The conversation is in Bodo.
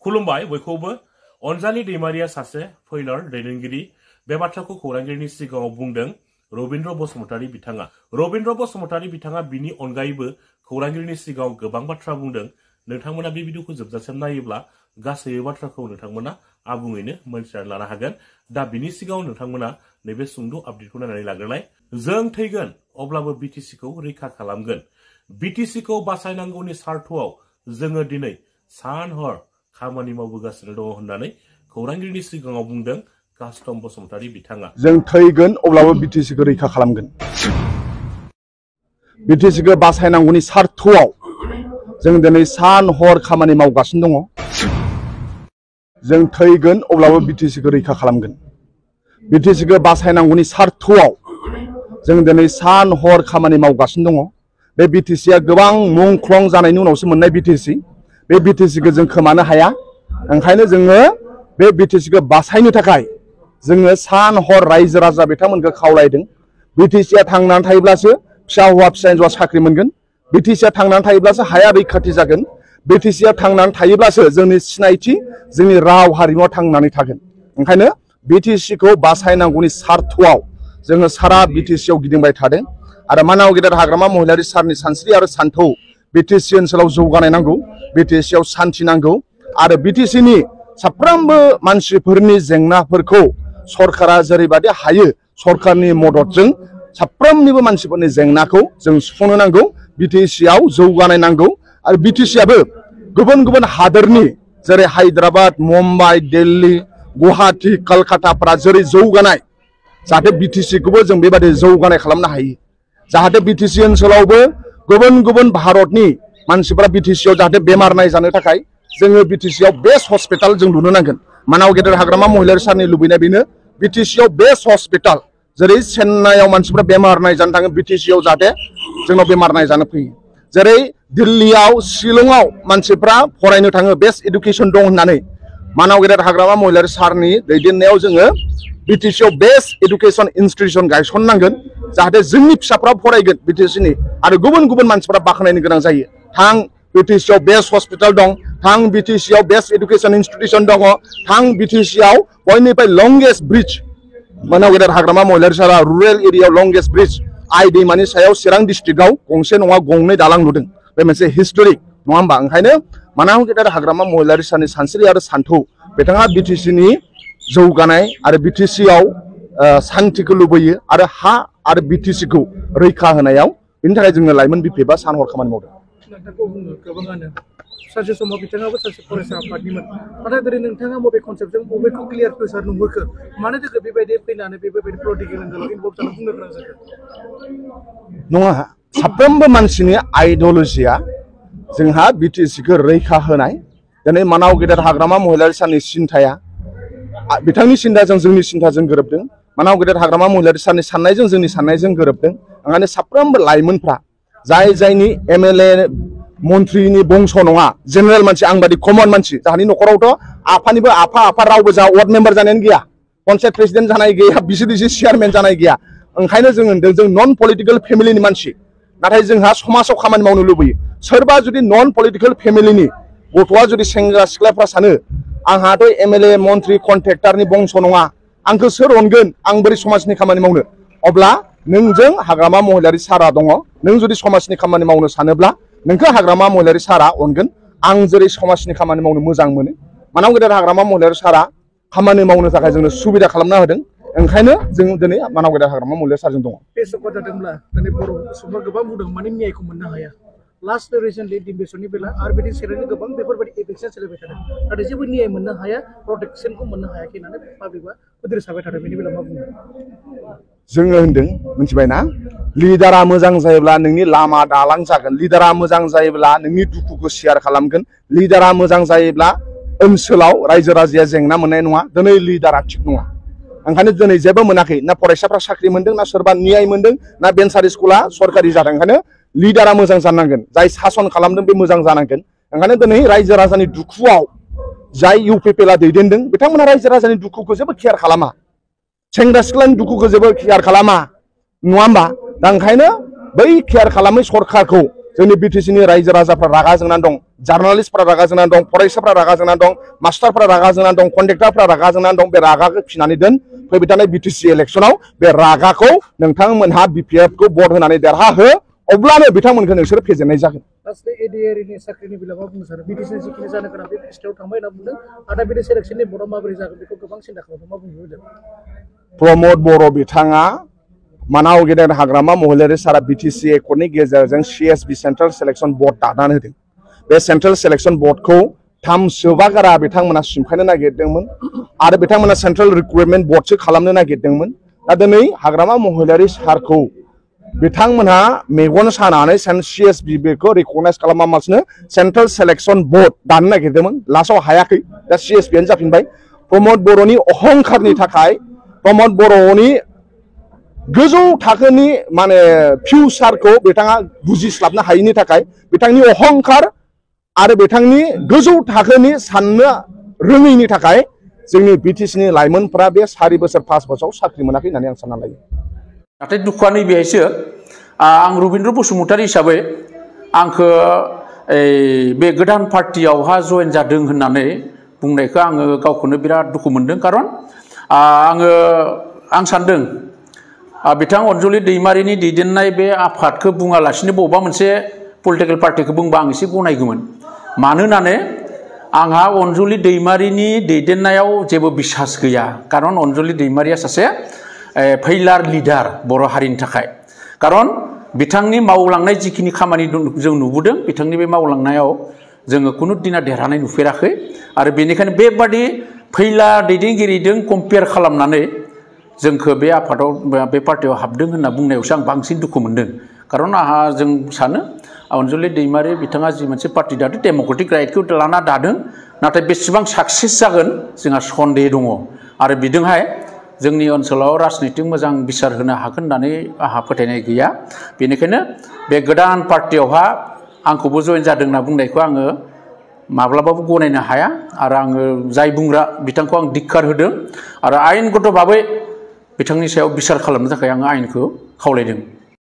खुलुमबाय बयखौबो अनजालि दैमारिया सासे फैलार दैदेनगिरि बे बाथ्राखौ खौरांगिरिनि सिगाङाव बुंदों रबिन्द्र बसुमतारी बिथाङा। रबिन्द्र बसुमतारी बिथाङा बिनि अनगायैबो खौरांगिरिनि सिगाङाव गोबां बाथ्रा बुंदों। नोंथांमोना बे भिडिअखौ जोबजासिम नायोब्ला गासै बाथ्राखौ नोंथांमोना आबुङैनो मोनथिनानै लानो हागोन। दा बिनि सिगाङाव नोंथांमोना नैबे सुंद' आपडेटखौ नायनानै लाग्रोलाय। जों थैगोन अब्लाबो बिटिसिखौ रैखा खालामगोन। बिटिसिखौ बासायनांगौनि सार्थआव जोङो दिनै सान हर खामानि मावबोगासिनो दङ होननानै खौरांगिरिनि सिगाङाव बुंदों कास्टम बसुमतारी बिथाङा। जों थैगोन अब्लाबो बिटिसिखौ रैखा खालामगोन। बिटिसिखौ बासायनांगौनि सार्थआव जों दिनै सान हर खामानि मावगासिनो दङ। जों थैगोन अब्लाबो बिटिसिखौ रैखा खालामगोन। बिटिसिखौ बासायनांगौनि सार्थआव जों दिनै सान हर खामानि मावगासिनो दङ। बे बिटिसिया गोबां मुंख्लं जानायनि उनावसो मोननाय बिटिसि। बे बिटिसिखौ जों खोमानो हाया। ओंखायनो जोङो बे बिटिसिखौ बासायनो थाखाय जोङो सान हर रायजो राजा बिथांमोनखौ खावलायदों। बिटिसिया थांनानै थायोब्लासो फिसा हौवा फिसा हिन्जावा साख्रि मोनगोन। बिटिसिया थांनानै थायोब्लासो हाया रैखाथि जागोन। बिटिसिया थांनानै थायोब्लासो जोंनि सिनायथि जोंनि राव हारिमुआ थांनानै थागोन। ओंखायनो बिटिसिखौ बासायनांगौनि सार्थआव जोङो सारा बिटिसियाव गिदिंबाय थादों। आरो मानाव गेदेर हाग्रामा महिलारि सारनि सानस्रि आरो सान्थौ बिटिसि ओनसोलाव जौगानाय नांगौ। बिटिसियाव सान्थि नांगौ। आरो बिटिसिनि साफ्रोमबो मानसिफोरनि जेंनाफोरखौ सरकारा जेरैबायदि हायो सरकारनि मददजों साफ्रोमनिबो मानसिफोरनि जेंनाखौ जों सुफुंनो नांगौ। बिटिसियाव जौगानाय नांगौ। आरो बिटिसियाबो गुबुन गुबुन हादोरनि जेरै हायद्राबाद, मुम्बाइ, दिल्ली, गुवाहाटी, कलकाताफोरा जेरै जौगानाय जाहाथे बिटिसिखौबो जों बेबायदि जौगानाय खालामनो हायो। जाहाथे बिटिसि ओनसोलावबो गुबुन गुबुन भारतनि मानसिफोरा बिटिसियाव जाहाथे बेमार नायजानो थाखाय जोङो बिटिसियाव बेस्ट हस्पिटाल जों लुनो नांगोन। मानाव गेदेर हाग्रामा महिलारि सारनि लुबैनाय बेनो बिटिसियाव बेस्ट हस्पिटाल जेरै चेन्नाइआव मानसिफोरा बेमार नायजानो थाङो बिटिसियाव जाहाथे जोंनाव बेमार नायजानो फैयो। जेरै दिल्लीआव शिलंआव मानसिफ्रा फरायनो थाङो बेस्ट इडुकेसन दं होननानै मानाव गेदेर हाग्रामा महिलारि सारनि दैदेननायाव जोङो बिटिसियाव बेस्ट इडुकेसन इनस्टिटिउसन गायसननांगोन जाहाथे जोंनि फिसाफ्रा फरायगोन बिटिसिनि आरो गुबुन गुबुन मानसिफ्रा बाख्नायनो गोनां जायो। थां बिटिसियाव बेस्ट हस्पिटाल दं। थां बिटिसियाव बेस्ट इडुकेसन इनस्टिटिउसन दङ। थां बिटिसियाव बयनिफ्राय लंगेस्ट ब्रिज मानाव गेदेर हाग्रामा महिलारि सारा रुरेल एरियायाव लंगेस्ट ब्रिज आइ दैमानि सायाव चिरां डिस्ट्रिक्टआव गंसे नङा गंनै दालां लुदों। बे मोनसे हिस्टरिक नङा होमबा? ओंखायनो मानाव गेदेर हाग्रामा महिलारि सारनि सानस्रि आरो सान्थौ बिथाङा बिटिसिनि जौगानाय आरो बिटिसियाव सान्थिखौ लुबैयो आरो हा आरो बिटिसिखौ रैखा होनायाव बेनि थाखाय जोङो लाइमोन बिपिएफआ सान हर खामानि मावदों। नोंथांखौ बुङो गोबाङानो सानसे समाव बिथाङाबो सासे फरायसा आफादनिमोन। नाथाय दिनै नोंथाङा बबे कनसेप्टजों बबेखौ क्लियार प्रेसार नुहुरखो मानो थाखाय बेबायदि फैनानै बेबायदि पलिटिकेल एंगेलाव इनभल्भ जानो बुंनो गोनां जाखो? नङा, साफ्रोमबो मानसिनि आइडिअलजिया जोंहा बिटिसिखौ रैखा होनाय। दिनै मानाव गेदेर हाग्रामा महिलारि सारनि सिन्थाया बिथांनि सिन्थाजों जोंनि सिन्थाजों गोरोबदों। मानाव गेदेर हाग्रामा महिलारि सारनि साननायजों जोंनि साननायजों गोरोबदों। ओंखायनो साफ्रोमबो लाइमोनफ्रा जाय जायनि एमएलए मन्थ्रिनि बंस नङा जेनेरेल मानसि आं बादि कमन मानसि जोंहानि न'खरावथ' आफानिबो आफा रावबो जा वार्ड मेम्बार जानायानो गैया, पन्सायत प्रेसिडेन्ट जानाय गैया, बिसिडिसि चेयारमेन जानाय गैया। ओंखायनो जों होनदों जों नन पलिटिकेल फेमिलिनि मानसि नाथाय जोंहा समाजाव खामानि मावनो लुबैयो। सोरबा जुदि नन पलिटिकेल फेमिलिनि गथ'आ जुदि सेंग्रा सिख्लाफ्रा सानो आंहाथ' एमएलए मन्थ्रि कन्ट्रेक्टारनि बंस नङा आंखौ सोर अनगोन आं बोरै समाजनि खामानि मावनो, अब्ला नोंजों हाग्रामा महिलारि सारा दङ। नों जुदि समाजनि खामानि मावनो सानोब्ला नोंखौ हाग्रामा महिलारि सारा अनगोन। आं जेरै समाजनि खामानि मावनो मोजां मोनो मानाव गेदेर हाग्रामा महिलारि सारा खामानि मावनो थाखाय जोंनो सुबिदा खालामना होदों। ओंखायनो जों दिनै मानाव गेदेर हाग्रामा महिलारि सारजों दङ। बे सभा जादोंब्ला दिनै बर' सुबुंफोरा गोबां बुंदों माने न्यायखौ मोननो हाया। लास्ट रिसेन्टलि डिम्बेसरनि बेला आरो बिदि सेरेनि गोबां बेफोरबायदि एफेक्सन सोलिबाय थादों नाथाय जेबो न्याय मोननो हाया, प्रटेक्सनखौ मोननो हायाखै होननानै पाब्लिकआ उद्रेसाबाय थादों। बेनि बेलायाव मा बुङो? जोङो होनदों मिथिबायना, लिडारा मोजां जायोब्ला नोंनि लामा दालां जागोन। लिडारा मोजां जायोब्ला नोंनि दुखुखौ शेयार खालामगोन। लिडारा मोजां जायोब्ला ओनसोलाव रायजो राजाया जेंना मोननाय नङा। दिनै लिडारा थिग नङा। ओंखायनो दिनै जेबो मोनाखै, ना फरायसाफ्रा साख्रि मोनदों, ना सोरबा न्याय मोनदों, ना भेन्सार स्कुला सरकारि जादों। ओंखायनो लिडारा मोजां जानांगोन। जाय सासन खालामदों बे मोजां जानांगोन। ओंखायनो दिनै रायजो राजानि दुखुआव जाय इउपिपिएलआ दैदेनदों बिथांमोना रायजो राजानि दुखुखौ जेबो केयार खालामा, सेंग्रा सिख्लानि दुखुखौ जेबो केयार खालामा नङा होमबा? दा ओंखायनो बै केयार खालामै सरकारखौ जोंनि बिटिसिनि रायजो राजाफ्रा रागा जोंनानै दं, जार्नालिस्टफ्रा रागा जोंनानै दं, फरायसाफ्रा रागा जोंनानै दं, मास्टारफ्रा रागा जोंनानै दं, कन्ट्रेक्टरफ्रा रागा जोंनानै दं। बे रागाखौ फिनानै दोन, फैबाय थानाय बिटिसि इलेक्सनाव बे रागाखौ नोंथांमोनहा बिपिएफखौ भट होनानै देरहाहो, अब्लानो बिथांमोनखौ नोंसोर फेजेननाय जागोन। एडिआरनि साख्रिनि बेलायाव मा बुंनो सानो? बिटिसिनि जिखिनि जानो गोनां बे स्टेटआव थांबाय होनना बुंदों, आरो बे सेलेक्सननि भटआ माबोरै जागोन बेखौ गोबां सिन्था खालामदों, मा बुंनो? प्रमद बर' बिथाङा मानाव गेदेर हाग्रामा महिलारि सारा बिटिसि एकर्डनि गेजेरजों CSB सेन्ट्रेल सेलेक्सन बर्ड दानानै होदों। बे सेन्ट्रेल सेलेक्सन बर्डखौ 3 सोबागारा बिथांमोना सिमफायनो नागिरदोंमोन आरो बिथांमोना सेन्ट्रेल रिक्रुटमेन्ट बर्डसो खालामनो नागिरदोंमोन। दा दिनै हाग्रामा महिलारि सारखौ बिथांमोनहा मेगन सानानै CSB बेखौ रिकगनाइज खालामालासिनो सेन्ट्रेल सेलेक्सन बर्ड दानो नागिरदोंमोन, लास्टआव हायाखै। दा CSB आनो जाफिनबाय। प्रमद बर'नि अहंखारनि थाखाय, प्रमद बर'नि गोजौ थाखोनि माने फिउचारखौ बिथाङा बुजिस्लाबनो हायैनि थाखाय, बिथांनि अहंखार आरो बिथांनि गोजौ थाखोनि साननो रोङैनि थाखाय जोंनि बिटिसिनि लाइमोनफोरा बे 4 बोसोर 5 बोसोराव साख्रि मोनाखै होननानै आं सानना लायो। नाथाय दुखुआ नैबेहायसो, आं रबिन्द्र बसुमतारी हिसाबै आंखौ बे गोदान पार्टियावहा जयेन जादों होननानै बुंनायखौ आङो गावखौनो बिराद दुखु मोनदों। खारन आं सानदों बिथां अनजलि दैमारिनि दैदेननाय बे आफादखौ बुङालासिनो बबेबा मोनसे पलिटिकेल पार्टिखौ बुंबा आं एसे गनायगौमोन। मानो होननानै आंहा अनजलि दैमारिनि दैदेननायाव जेबो बिसास गैया। खारन अनजलि दैमारिया सासे फैलार लिडार बर' हारिनि थाखाय। खारन बिथांनि मावलांनाय जिखिनि खामानि जों नुबोदों, बिथांनि बे मावलांनायाव जोङो खुनु दिना देरहानाय नुफेराखै। आरो बेनिखायनो बेबादि फैलार दैदेनगिरिजों कम्पेयार खालामनानै जोंखौ बे आफादाव बे पार्टियाव हाबदों होनना बुंनायावसो आं बांसिन दुखु मोनदों। खारन जों सानो अनजलि दैमारि बिथाङा जि मोनसे पार्टि दादों, डेम'क्रेटिक राइटखौ लाना दादों, नाथाय बेसेबां साक्सेस जागोन जोंहा सन्देह दङ। आरो बिजोंहाय जोंनि ओनसोलाव राजनितिक मोजां बिसार होनो हागोन होननानै आंहा फोथायनाय गैया। बेनिखायनो बे गोदान पार्टियावहा आंखौबो जयेन जादों होनना बुंनायखौ आङो माब्लाबाबो गनायनो हाया। आरो आङो जाय बुंग्रा बिथांखौ आं धिक्कार होदों आरो आयेनगत भाबै बिथांनि सायाव बिसार खालामनो थाखाय आङो आयेनखौ खावलायदों।